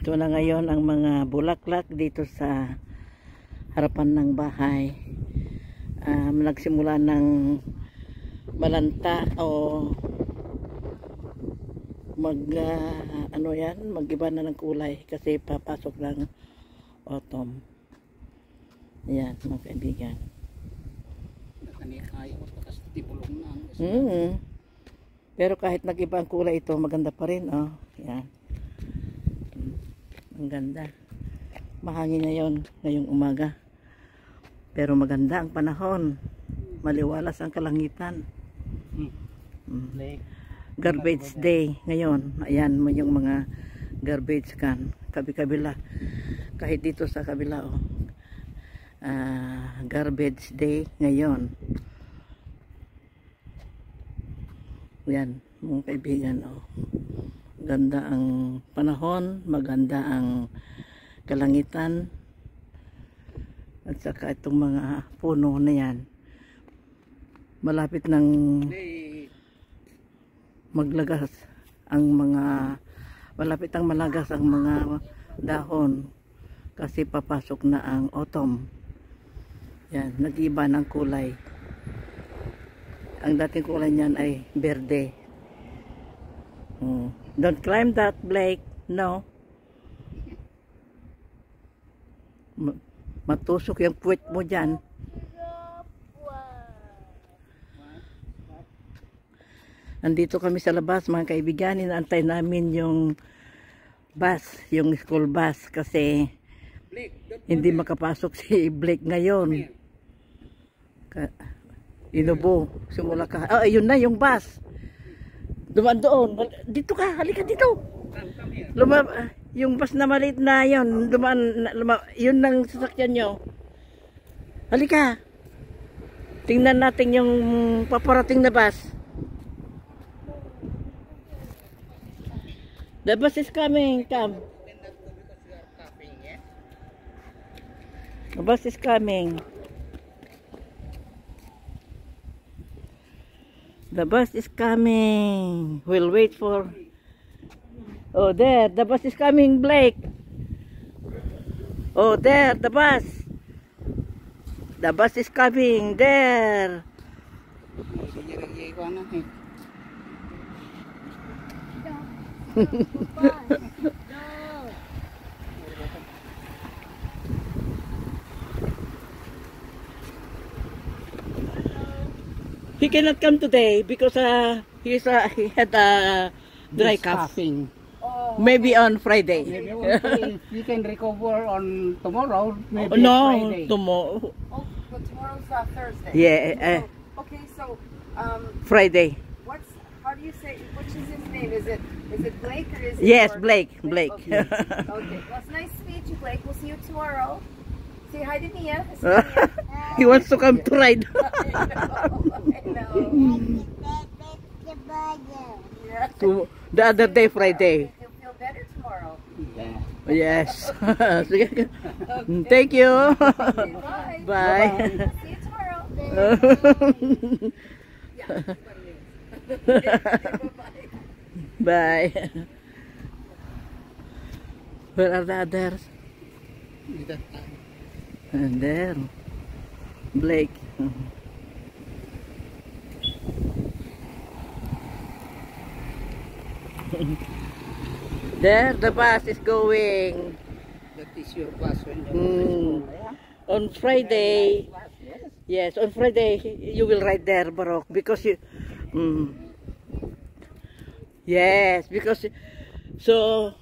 Ito na ngayon ang mga bulaklak dito sa harapan ng bahay. Nagsimula ng malanta o mag-iba na ng kulay kasi papasok ng autumn. Ayan, mga kaibigan. Pero kahit nag-iba ang kulay ito, maganda pa rin. Oh. Ayan. Ang ganda. Mahangin ngayon, ngayong umaga. Pero maganda ang panahon. Maliwalas ang kalangitan. Garbage day ngayon. Ayan mo yung mga garbage can. Kabi-kabila. Kahit dito sa kabila. Oh. Garbage day ngayon. Yan, mga kaibigan. Oh. Ganda ang panahon, maganda ang kalangitan, at saka itong mga puno na yan malapit ng malagas ang mga dahon kasi papasok na ang autumn. Yan, nag-iba ng kulay. Ang dating kulay niyan ay berde. Don't climb that, Blake. No. Matusok yung puwet mo dyan. Andito kami sa labas, mga kaibigan. Inaantay namin yung bus, yung school bus. Kasi hindi makapasok si Blake ngayon. Inubo. Simula ka. Oh, ayun na yung bus. Dumaan doon. Dito ka, halika dito. Yung bus na maliit na yun, yun ang sasakyan nyo. Halika. Tingnan natin yung paparating na bus. The bus is coming, come. The bus is coming. The bus is coming. We'll wait for... Oh, there. The bus is coming, Blake. Oh, there. The bus. The bus is coming. There. He cannot come today because he had a dry cough. Oh, maybe on Friday. Maybe we can recover on tomorrow. Maybe no, Friday. tomorrow. Oh, but tomorrow's Thursday. Yeah. Okay, so Friday. How do you say? Which is his name? Is it Blake or is it? Yes, Blake. Blake. Okay. Okay. Well, it's nice to meet you, Blake. We'll see you tomorrow. Say hi to Mia. He wants to come to ride. I know. To the other day, Friday. He'll feel better tomorrow. Yeah. Yes. Sige. Thank you. Okay, bye. Bye. See you tomorrow. Bye. Where are the others? And there. Blake. There, the bus is going. That is your bus when On Friday. Yes, on Friday you will ride there, Barok, because you. Yes, because so.